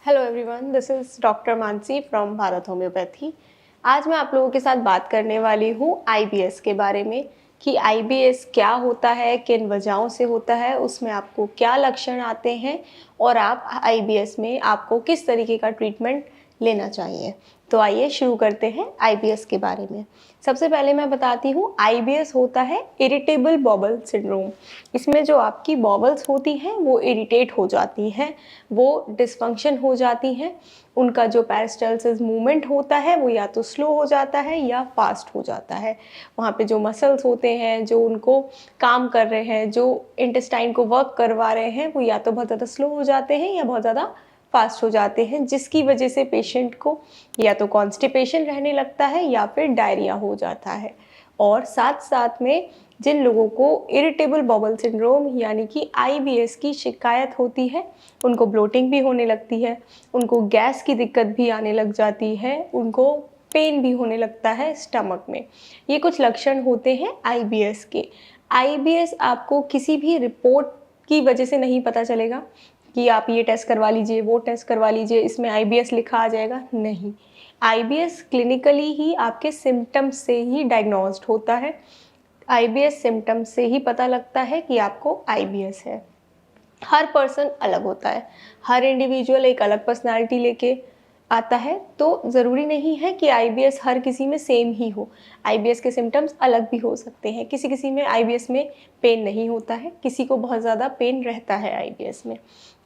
Hello everyone, this is doctor Mansi from Bharat homeopathy. आज मैं आप लोगों के साथ बात करने वाली हूँ आईबीएस के बारे में कि आईबीएस क्या होता है, किन वजहों से होता है, उसमें आपको क्या लक्षण आते हैं और आप आईबीएस में आपको किस तरीके का ट्रीटमेंट लेना चाहिए। तो आइए शुरू करते हैं आईबीएस के बारे में। सबसे पहले मैं बताती हूँ आईबीएस होता है इरिटेबल बॉबल सिंड्रोम। इसमें जो आपकी बॉबल्स होती हैं वो इरिटेट हो जाती हैं, वो डिसफंक्शन हो जाती हैं। उनका जो पेरिस्टालसिस मूवमेंट होता है वो या तो स्लो हो जाता है या फास्ट हो जाता है। वहाँ पे जो मसल्स होते हैं जो उनको काम कर रहे हैं, जो इंटेस्टाइन को वर्क करवा रहे हैं, वो या तो बहुत ज़्यादा स्लो हो जाते हैं या बहुत ज़्यादा फास्ट हो जाते हैं, जिसकी वजह से पेशेंट को या तो कॉन्स्टिपेशन रहने लगता है या फिर डायरिया हो जाता है। और साथ साथ में जिन लोगों को इरिटेबल बॉबल सिंड्रोम यानी कि आईबीएस की शिकायत होती है, उनको ब्लोटिंग भी होने लगती है, उनको गैस की दिक्कत भी आने लग जाती है, उनको पेन भी होने लगता है स्टमक में। ये कुछ लक्षण होते हैं आईबीएस के। आईबीएस आपको किसी भी रिपोर्ट की वजह से नहीं पता चलेगा कि आप ये टेस्ट करवा लीजिए, वो टेस्ट करवा लीजिए, इसमें आईबीएस लिखा आ जाएगा, नहीं। आईबीएस क्लिनिकली ही आपके सिम्टम्स से ही डायग्नोस्ड होता है। आईबीएस सिम्टम्स से ही पता लगता है कि आपको आईबीएस है। हर पर्सन अलग होता है, हर इंडिविजुअल एक अलग पर्सनालिटी लेके आता है, तो ज़रूरी नहीं है कि आईबीएस हर किसी में सेम ही हो। आईबीएस के सिम्टम्स अलग भी हो सकते हैं। किसी किसी में आईबीएस में पेन नहीं होता है, किसी को बहुत ज़्यादा पेन रहता है आईबीएस में,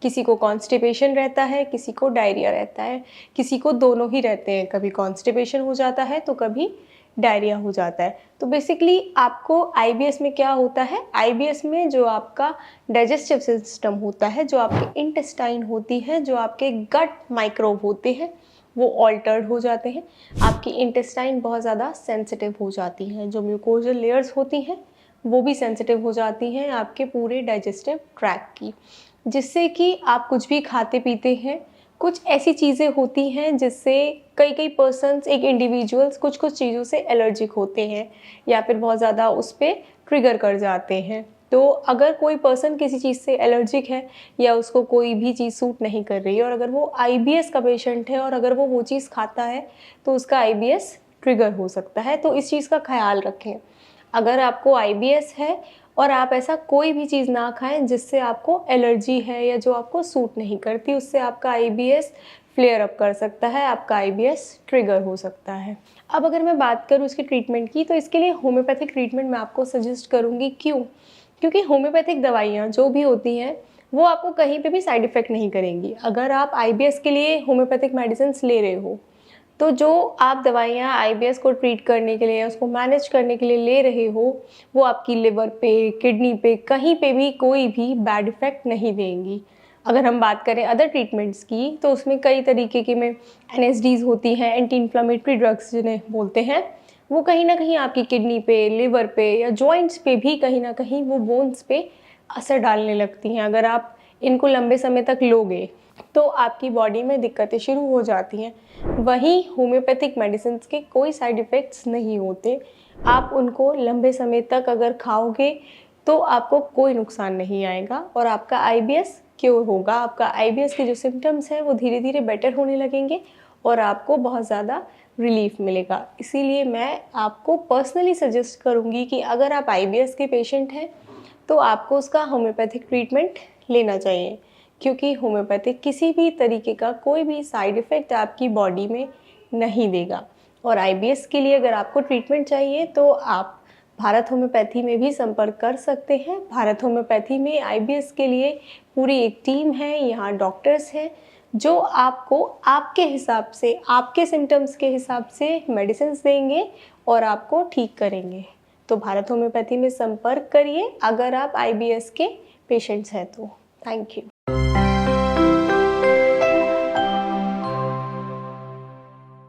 किसी को कॉन्स्टिपेशन रहता है, किसी को डायरिया रहता है, किसी को दोनों ही रहते हैं, कभी कॉन्स्टिपेशन हो जाता है तो कभी डायरिया हो जाता है। तो बेसिकली आपको आईबीएस में क्या होता है, आईबीएस में जो आपका डाइजेस्टिव सिस्टम होता है, जो आपके इंटेस्टाइन होती है, जो आपके गट माइक्रोब होते हैं, वो ऑल्टर्ड हो जाते हैं। आपकी इंटेस्टाइन बहुत ज़्यादा सेंसिटिव हो जाती हैं, जो म्यूकोजल लेयर्स होती हैं वो भी सेंसिटिव हो जाती हैं आपके पूरे डाइजेस्टिव ट्रैक की, जिससे कि आप कुछ भी खाते पीते हैं, कुछ ऐसी चीज़ें होती हैं जिससे कई कई पर्सन्स, एक इंडिविजुअल्स कुछ कुछ चीज़ों से एलर्जिक होते हैं या फिर बहुत ज़्यादा उस पर ट्रिगर कर जाते हैं। तो अगर कोई पर्सन किसी चीज़ से एलर्जिक है या उसको कोई भी चीज़ सूट नहीं कर रही है और अगर वो आईबीएस का पेशेंट है और अगर वो चीज़ खाता है तो उसका आईबीएस ट्रिगर हो सकता है। तो इस चीज़ का ख्याल रखें। अगर आपको आईबीएस है और आप ऐसा कोई भी चीज़ ना खाएं जिससे आपको एलर्जी है या जो आपको सूट नहीं करती, उससे आपका आईबीएस फ्लेयर अप कर सकता है, आपका आईबीएस ट्रिगर हो सकता है। अब अगर मैं बात करूँ इसकी ट्रीटमेंट की, तो इसके लिए होम्योपैथिक ट्रीटमेंट मैं आपको सजेस्ट करूँगी। क्यों? क्योंकि होम्योपैथिक दवाइयाँ जो भी होती हैं वो आपको कहीं पे भी साइड इफ़ेक्ट नहीं करेंगी। अगर आप आईबीएस के लिए होम्योपैथिक मेडिसिन्स ले रहे हो तो जो आप दवाइयाँ आईबीएस को ट्रीट करने के लिए या उसको मैनेज करने के लिए ले रहे हो, वो आपकी लिवर पे, किडनी पे, कहीं पे भी कोई भी बैड इफ़ेक्ट नहीं देंगी। अगर हम बात करें अदर ट्रीटमेंट्स की, तो उसमें कई तरीके की में एनएसडीज़ होती हैं, एंटी इन्फ्लेमेटरी ड्रग्स जिन्हें बोलते हैं, वो कहीं न कहीं आपकी किडनी पे, लिवर पे या जॉइंट्स पे भी कहीं न कहीं वो बोन्स पे असर डालने लगती हैं। अगर आप इनको लंबे समय तक लोगे तो आपकी बॉडी में दिक्कतें शुरू हो जाती हैं। वहीं होम्योपैथिक मेडिसिन्स के कोई साइड इफ़ेक्ट्स नहीं होते। आप उनको लंबे समय तक अगर खाओगे तो आपको कोई नुकसान नहीं आएगा और आपका आईबीएस क्योर होगा। आपका आईबीएस के जो सिम्पटम्स हैं वो धीरे धीरे बेटर होने लगेंगे और आपको बहुत ज़्यादा रिलीफ मिलेगा। इसीलिए मैं आपको पर्सनली सजेस्ट करूँगी कि अगर आप आईबीएस के पेशेंट हैं तो आपको उसका होम्योपैथिक ट्रीटमेंट लेना चाहिए, क्योंकि होम्योपैथिक किसी भी तरीके का कोई भी साइड इफ़ेक्ट आपकी बॉडी में नहीं देगा। और आईबीएस के लिए अगर आपको ट्रीटमेंट चाहिए तो आप भारत होम्योपैथी में भी संपर्क कर सकते हैं। भारत होम्योपैथी में आईबीएस के लिए पूरी एक टीम है, यहाँ डॉक्टर्स हैं जो आपको आपके हिसाब से, आपके सिम्टम्स के हिसाब से मेडिसिन्स देंगे और आपको ठीक करेंगे। तो भारत होम्योपैथी में संपर्क करिए अगर आप आईबीएस के पेशेंट्स हैं तो। Thank you.